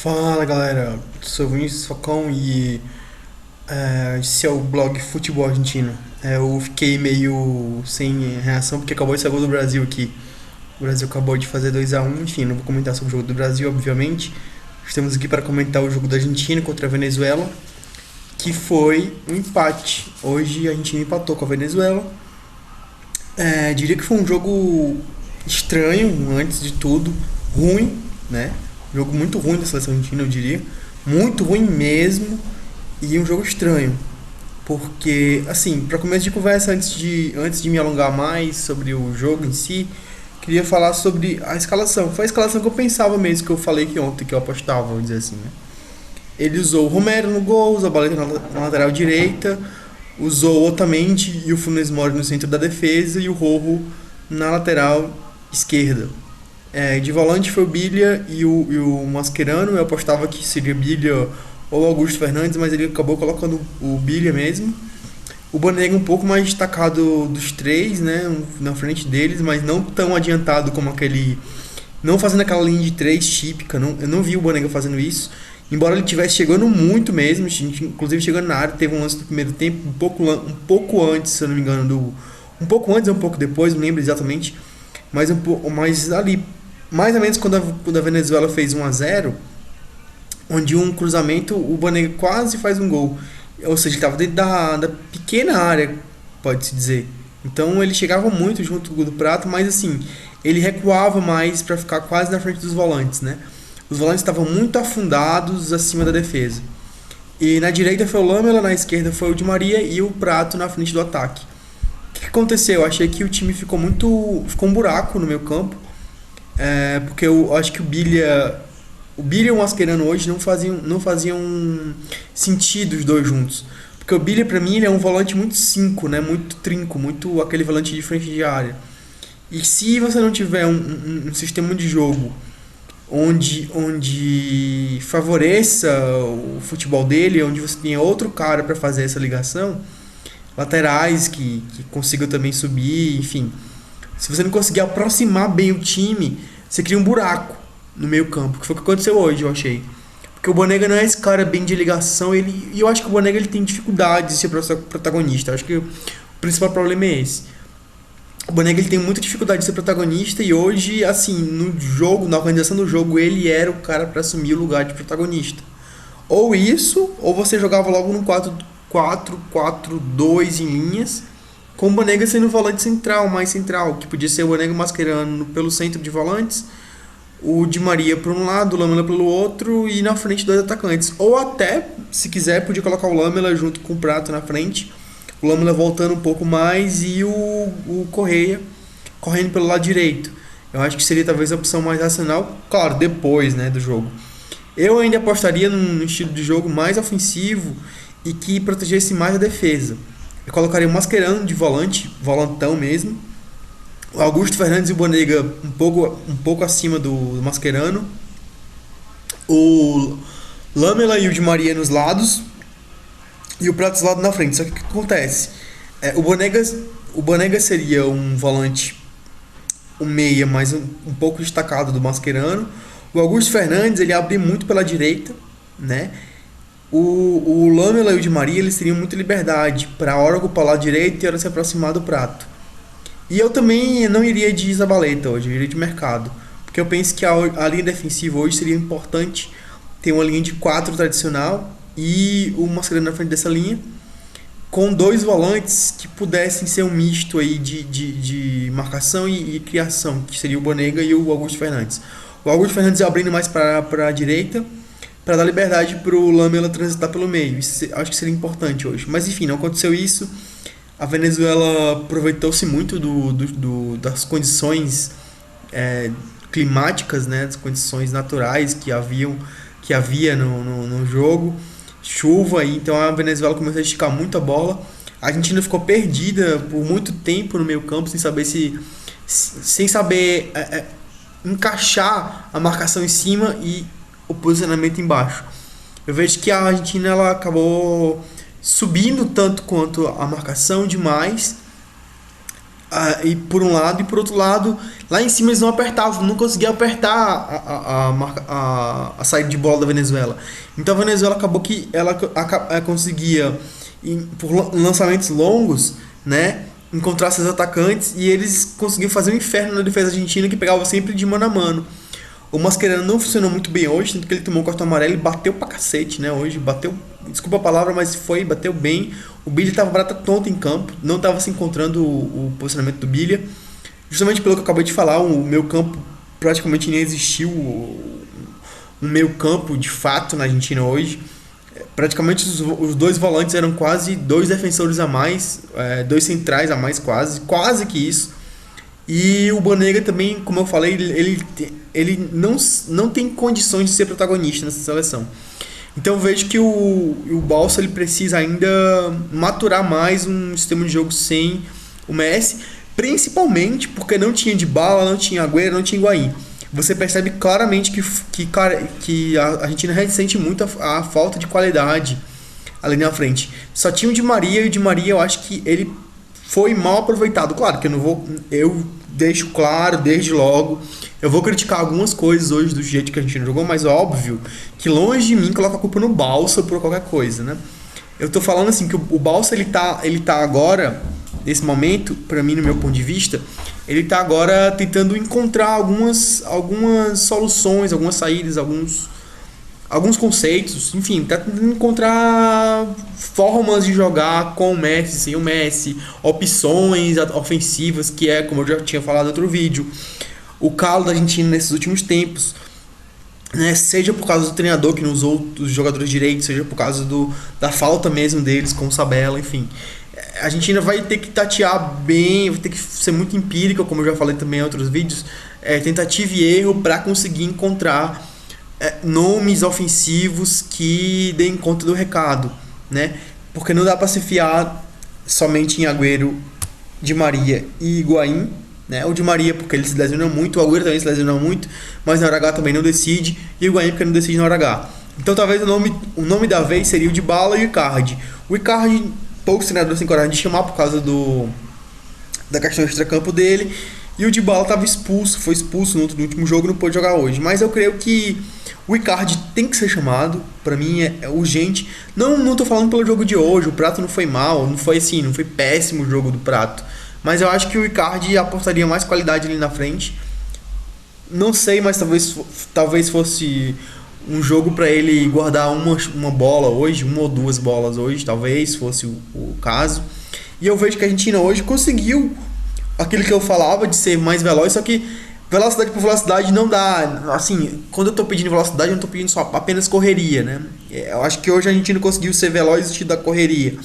Fala galera, sou o Vinícius Falcão e esse é o blog Futebol Argentino. Eu fiquei meio sem reação porque acabou de sair o gol do Brasil aqui. O Brasil acabou de fazer 2-1, enfim, não vou comentar sobre o jogo do Brasil, obviamente. Estamos aqui para comentar o jogo da Argentina contra a Venezuela, que foi um empate. Hoje a Argentina empatou com a Venezuela. Diria que foi um jogo estranho, antes de tudo, ruim, né? Jogo muito ruim da seleção argentina, eu diria. Muito ruim mesmo. E um jogo estranho. Porque, assim, para começo de conversa, antes de me alongar mais sobre o jogo em si, queria falar sobre a escalação. Foi a escalação que eu pensava mesmo, que eu falei que ontem, que eu apostava, vamos dizer assim, né? Ele usou o Romero no gol, usou a Baleta na lateral direita, usou o Otamendi e o Funes Mori no centro da defesa e o Rojo na lateral esquerda. De volante foi o Bilha e o Mascherano. Eu apostava que seria Bilha ou Augusto Fernandes, mas ele acabou colocando o Bilha mesmo. O Banega um pouco mais destacado dos três, né? Na frente deles, mas não tão adiantado como aquele. Não fazendo aquela linha de três típica. Não, eu não vi o Banega fazendo isso. Embora ele estivesse chegando muito mesmo, inclusive chegando na área, teve um lance do primeiro tempo, um pouco antes, se eu não me engano, um pouco antes ou um pouco depois, não lembro exatamente, mas mais ali, mais ou menos quando a Venezuela fez 1-0, onde um cruzamento, o Banega quase faz um gol. Ou seja, ele estava dentro da pequena área, pode-se dizer. Então ele chegava muito junto do Prato, mas assim, ele recuava mais para ficar quase na frente dos volantes, né? Os volantes estavam muito afundados acima da defesa. E na direita foi o Lamela, na esquerda foi o Di Maria e o Prato na frente do ataque. O que aconteceu? Eu achei que o time ficou um buraco no meio campo, porque eu acho que o Bilha e o Mascherano hoje não faziam sentido os dois juntos. Porque o Bilha, pra mim, ele é um volante muito 5, né? Muito trinco, muito aquele volante de frente de área. E se você não tiver um sistema de jogo onde favoreça o futebol dele, onde você tenha outro cara para fazer essa ligação, laterais que consigam também subir, enfim. Se você não conseguir aproximar bem o time, você cria um buraco no meio campo, que foi o que aconteceu hoje, eu achei. Porque o Banega não é esse cara bem de ligação, e eu acho que o Banega ele tem dificuldade de ser protagonista. Eu acho que o principal problema é esse. O Banega ele tem muita dificuldade de ser protagonista e hoje, assim, no jogo, na organização do jogo, ele era o cara para assumir o lugar de protagonista. Ou isso, ou você jogava logo num 4-4-4-2 em linhas, com o Banega sendo o volante central, mais central, que podia ser o Banega mascarando pelo centro de volantes, o Di Maria por um lado, o Lamela pelo outro e na frente dois atacantes. Ou até, se quiser, podia colocar o Lamela junto com o Prato na frente, o Lamela voltando um pouco mais e o Correia correndo pelo lado direito. Eu acho que seria talvez a opção mais racional, claro, depois, né, do jogo. Eu ainda apostaria num estilo de jogo mais ofensivo e que protegesse mais a defesa. Eu colocaria o Mascherano de volante, volantão mesmo, o Augusto Fernandes e o Banega um pouco acima do Mascherano, o Lamela e o Di Maria nos lados e o Prato do lado na frente. Só que o que acontece? O Banega seria um volante, um meia, mais um pouco destacado do Mascherano. O Augusto Fernandes ele abre muito pela direita, né? O Lamela e o Di Maria eles teriam muita liberdade para a hora ocupar o lado direito e a hora se aproximar do Prato. E eu também não iria de Zabaleta hoje, eu iria de Mercado. Porque eu penso que a linha defensiva hoje seria importante ter uma linha de 4 tradicional e o Mascherano na frente dessa linha, com dois volantes que pudessem ser um misto aí de marcação e criação, que seria o Banega e o Augusto Fernandes. O Augusto Fernandes abrindo mais para a direita, para dar liberdade para o Lamela transitar pelo meio. Isso acho que seria importante hoje. Mas enfim, não aconteceu isso. A Venezuela aproveitou-se muito das condições climáticas, né, das condições naturais que havia no jogo, chuva, e então a Venezuela começou a esticar muito a bola. A Argentina ficou perdida por muito tempo no meio campo, sem saber encaixar a marcação em cima e o posicionamento embaixo. Eu vejo que a Argentina ela acabou subindo tanto quanto a marcação demais, E por um lado, e por outro lado, lá em cima eles não apertavam, não conseguiam apertar a saída de bola da Venezuela. Então a Venezuela acabou que ela conseguia, por lançamentos longos, né, encontrar seus atacantes, e eles conseguiam fazer um inferno na defesa argentina, que pegava sempre de mano a mano. O Mascherano não funcionou muito bem hoje, tanto que ele tomou o cartão amarelo e bateu pra cacete, né? Hoje bateu, desculpa a palavra, mas bateu bem. O Billy tava barata tonto em campo, não tava se encontrando o posicionamento do Billy. Justamente pelo que eu acabei de falar, o meio campo praticamente nem existiu, um meio campo de fato na Argentina hoje. Praticamente os dois volantes eram quase dois defensores a mais, dois centrais a mais quase que isso. E o Banega também, como eu falei, ele não tem condições de ser protagonista nessa seleção. Então eu vejo que o Balsa ele precisa ainda maturar mais um sistema de jogo sem o Messi, principalmente porque não tinha Dybala, não tinha Agüero, não tinha Higuaín. Você percebe claramente que a Argentina ressente muito a falta de qualidade ali na frente. Só tinha o Di Maria, e o Di Maria eu acho que ele foi mal aproveitado. Claro que eu deixo claro desde logo, eu vou criticar algumas coisas hoje do jeito que a gente jogou, mas óbvio que longe de mim coloca a culpa no Balsa por qualquer coisa, né? Eu tô falando assim que o Balsa ele tá agora, nesse momento, pra mim, no meu ponto de vista, ele tá agora tentando encontrar algumas soluções, algumas saídas, alguns conceitos, enfim, tá tentando encontrar formas de jogar com o Messi, sem o Messi, opções ofensivas, que é, como eu já tinha falado em outro vídeo, o calo da Argentina nesses últimos tempos, né? Seja por causa do treinador que não usou os jogadores direitos, seja por causa da falta mesmo deles com o Sabella, enfim. A Argentina vai ter que tatear bem, vai ter que ser muito empírica, como eu já falei também em outros vídeos, tentativa e erro para conseguir encontrar nomes ofensivos que deem conta do recado, né? Porque não dá para se fiar somente em Agüero, Di Maria e Higuaín, né? O Di Maria porque ele se lesiona muito, o Agüero também se lesiona muito, mas na hora H também não decide, e o Higuaín porque não decide na hora H. Então talvez o nome da vez seria o Dybala e o Icardi. O Icardi, poucos treinadores têm coragem de chamar por causa da questão extracampo dele, e o Dybala foi expulso no último jogo e não pôde jogar hoje. Mas eu creio que o Icardi tem que ser chamado, pra mim é urgente. Não tô falando pelo jogo de hoje, o Prato não foi mal, não foi péssimo o jogo do Prato. Mas eu acho que o Icardi aportaria mais qualidade ali na frente. Não sei, mas talvez fosse um jogo pra ele guardar uma bola hoje, uma ou duas bolas hoje, talvez fosse o caso. E eu vejo que a Argentina hoje conseguiu aquilo que eu falava de ser mais veloz, só que velocidade por velocidade não dá. Assim, quando eu tô pedindo velocidade, eu não tô pedindo só apenas correria, né? Eu acho que hoje a gente não conseguiu ser veloz no sentido da correria,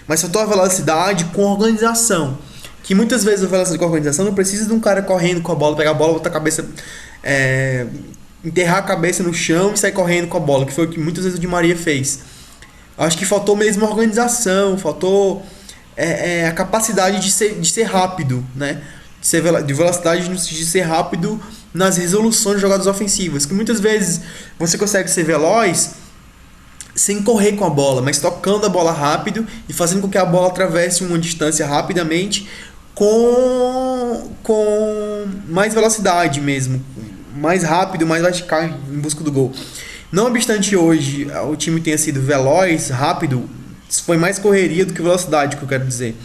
mas faltou a velocidade com organização. Que muitas vezes a velocidade com organização não precisa de um cara correndo com a bola, pegar a bola, botar a cabeça, enterrar a cabeça no chão e sair correndo com a bola, que foi o que muitas vezes o Di Maria fez. Eu acho que faltou mesmo a organização, faltou a capacidade de ser rápido, né? De velocidade de ser rápido nas resoluções de jogadas ofensivas, que muitas vezes você consegue ser veloz sem correr com a bola, mas tocando a bola rápido e fazendo com que a bola atravesse uma distância rapidamente com mais velocidade mesmo, mais rápido, mais vertical em busca do gol. Não obstante hoje o time tenha sido veloz, rápido, foi mais correria do que velocidade, que eu quero dizer.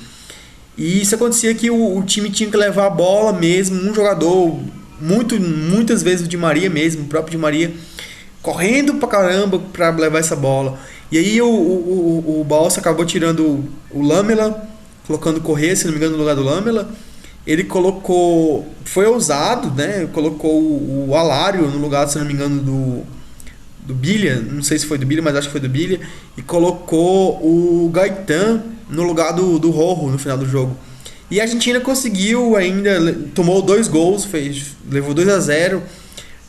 E isso acontecia que o time tinha que levar a bola mesmo, um jogador, muitas vezes o Di Maria mesmo, o próprio Di Maria, correndo pra caramba pra levar essa bola. E aí o Balsa acabou tirando o Lamela, colocando o Correa, se não me engano, no lugar do Lamela. Ele foi ousado, né? Colocou o Alário no lugar, se não me engano, do Bilha, não sei se foi do Bilha, mas acho que foi do Bilha, e colocou o Gaetan no lugar do Rojo no final do jogo. E a Argentina conseguiu ainda, tomou 2 gols, levou 2-0,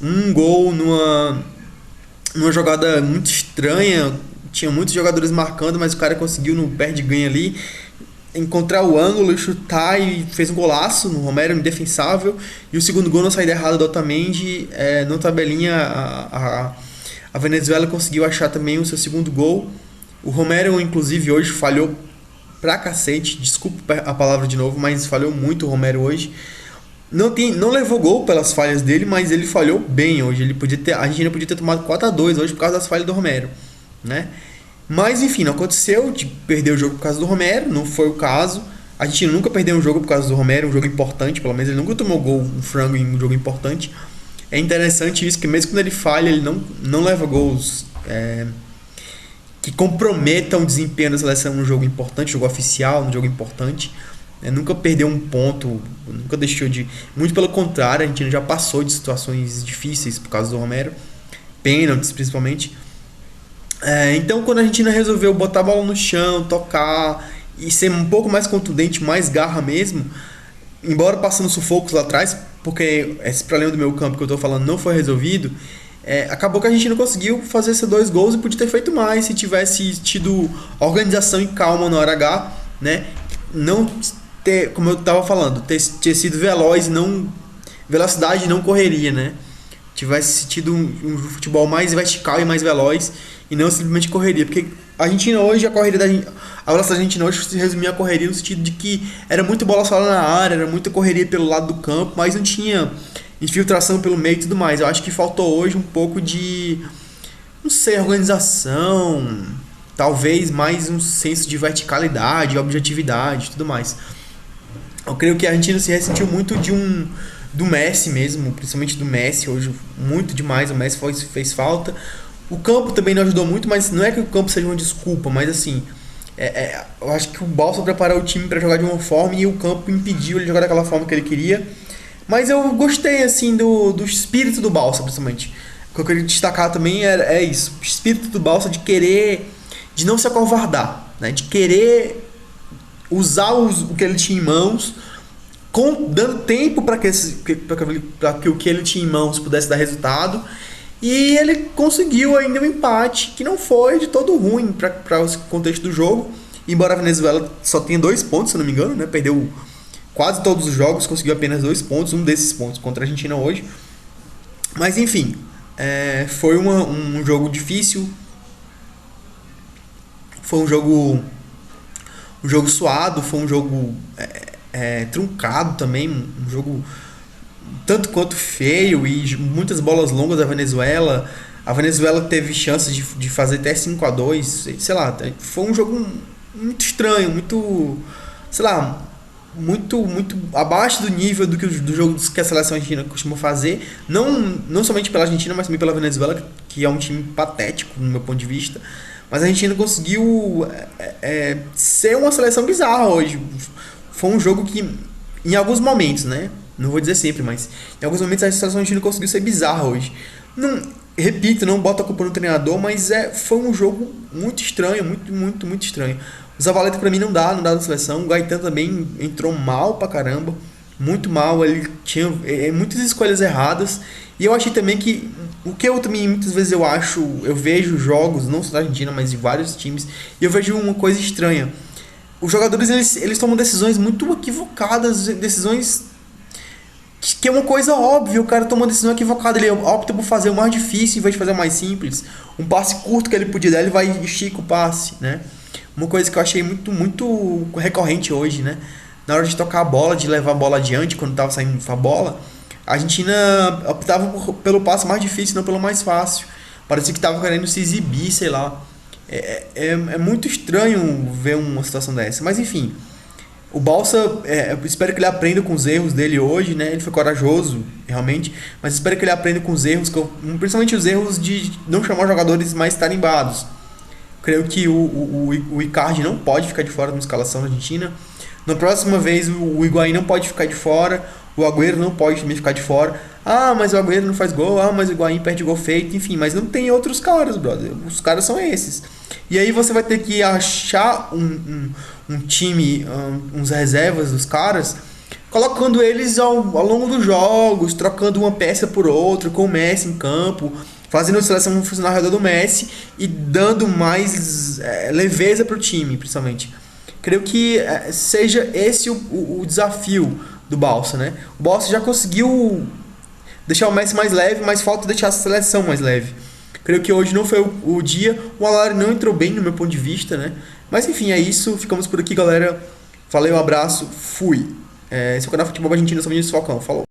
um gol numa jogada muito estranha, tinha muitos jogadores marcando, mas o cara conseguiu no perde-ganha ali encontrar o ângulo e chutar, e fez um golaço no Romero, indefensável, e o segundo gol na saída errada do Otamendi, na tabelinha a Venezuela conseguiu achar também o seu segundo gol. O Romero, inclusive, hoje falhou pra cacete, desculpa a palavra de novo, mas falhou muito o Romero hoje. Não levou gol pelas falhas dele, mas ele falhou bem hoje. A Argentina podia ter tomado 4-2 hoje por causa das falhas do Romero, né? Mas enfim, não aconteceu de perder o jogo por causa do Romero, não foi o caso. A Argentina nunca perdeu um jogo por causa do Romero, um jogo importante, pelo menos ele nunca tomou gol, um frango em um jogo importante. É interessante isso, que mesmo quando ele falha, ele não leva gols que comprometam o desempenho da seleção num jogo importante, jogo oficial, num jogo importante. Nunca perdeu um ponto, nunca deixou de... Muito pelo contrário, a Argentina já passou de situações difíceis por causa do Romero, pênaltis principalmente. Então quando a Argentina resolveu botar a bola no chão, tocar e ser um pouco mais contundente, mais garra mesmo, embora passando sufocos lá atrás, porque esse problema do meio campo que eu tô falando não foi resolvido, acabou que a gente não conseguiu fazer esses 2 gols e podia ter feito mais se tivesse tido organização e calma na hora H, né? Não ter, como eu tava falando, ter sido veloz, não velocidade, não correria, né? Tivesse tido um futebol mais vertical e mais veloz e não simplesmente correria, porque a Argentina hoje, a velocidade da Argentina hoje se resumia a correria no sentido de que era muito bola só na área, era muita correria pelo lado do campo, mas não tinha infiltração pelo meio e tudo mais. Eu acho que faltou hoje um pouco de, não sei, organização, talvez mais um senso de verticalidade, objetividade e tudo mais. Eu creio que a Argentina se ressentiu muito do Messi mesmo, principalmente do Messi hoje, muito demais. O Messi fez falta. O campo também não ajudou muito, mas não é que o campo seja uma desculpa, mas assim, eu acho que o Balsa preparou o time para jogar de uma forma e o campo impediu ele de jogar daquela forma que ele queria. Mas eu gostei assim do espírito do Balsa, principalmente. O que eu queria destacar também é isso, o espírito do Balsa de querer, de não se acovardar, né? De querer usar o que ele tinha em mãos, dando tempo para que o que ele tinha em mãos pudesse dar resultado. E ele conseguiu ainda um empate que não foi de todo ruim para o contexto do jogo. Embora a Venezuela só tenha 2 pontos, se não me engano, né? Perdeu quase todos os jogos, conseguiu apenas 2 pontos, um desses pontos contra a Argentina hoje. Mas enfim, foi um jogo difícil, foi um jogo suado, foi um jogo truncado também, um jogo tanto quanto feio e muitas bolas longas da Venezuela. A Venezuela teve chances de fazer até 5-2, sei lá, foi um jogo muito estranho, muito, sei lá, muito abaixo do nível do jogo que a seleção argentina costuma fazer, não somente pela Argentina, mas também pela Venezuela, que é um time patético no meu ponto de vista. Mas a Argentina conseguiu ser uma seleção bizarra hoje. Foi um jogo que, em alguns momentos, né? Não vou dizer sempre, mas em alguns momentos a seleção argentina conseguiu ser bizarra hoje. Repito, não bota a culpa no treinador, mas foi um jogo muito estranho, muito estranho. O Zavaleta pra mim não dá na seleção. O Gaetan também entrou mal pra caramba, muito mal. Ele tinha muitas escolhas erradas. E eu achei também que, o que eu também muitas vezes eu vejo jogos, não só da Argentina, mas de vários times, e eu vejo uma coisa estranha. Os jogadores eles tomam decisões muito equivocadas, decisões que é uma coisa óbvia. O cara toma uma decisão equivocada, ele opta por fazer o mais difícil em vez de fazer o mais simples. Um passe curto que ele podia dar, ele vai e estica o passe, né? Uma coisa que eu achei muito recorrente hoje, né? Na hora de tocar a bola, de levar a bola adiante, quando tava saindo a bola, a Argentina optava pelo passe mais difícil, não pelo mais fácil. Parecia que tava querendo se exibir, sei lá. É muito estranho ver uma situação dessa. Mas enfim, o Balsa, eu espero que ele aprenda com os erros dele hoje, né? Ele foi corajoso, realmente, mas espero que ele aprenda com os erros, principalmente os erros de não chamar jogadores mais tarimbados. Creio que o Icardi não pode ficar de fora da escalação da Argentina. Na próxima vez o Higuaín não pode ficar de fora, o Agüero não pode também ficar de fora. Ah, mas o Agüero não faz gol, mas o Higuaín perde gol feito, enfim, mas não tem outros caras, brother. Os caras são esses. E aí você vai ter que achar um time, uns reservas dos caras, colocando eles ao longo dos jogos, trocando uma peça por outra, com o Messi em campo, fazendo a seleção funcionar ao redor do Messi e dando mais leveza para o time, principalmente. Creio que seja esse o desafio do Balsa, né? O Balsa já conseguiu deixar o Messi mais leve, mas falta deixar a seleção mais leve. Creio que hoje não foi o dia. O Alari não entrou bem no meu ponto de vista, né? Mas enfim, é isso. Ficamos por aqui, galera. Valeu, um abraço, fui. Esse é o canal Futebol Argentino, eu sou o Vinícius Falcão. Falou.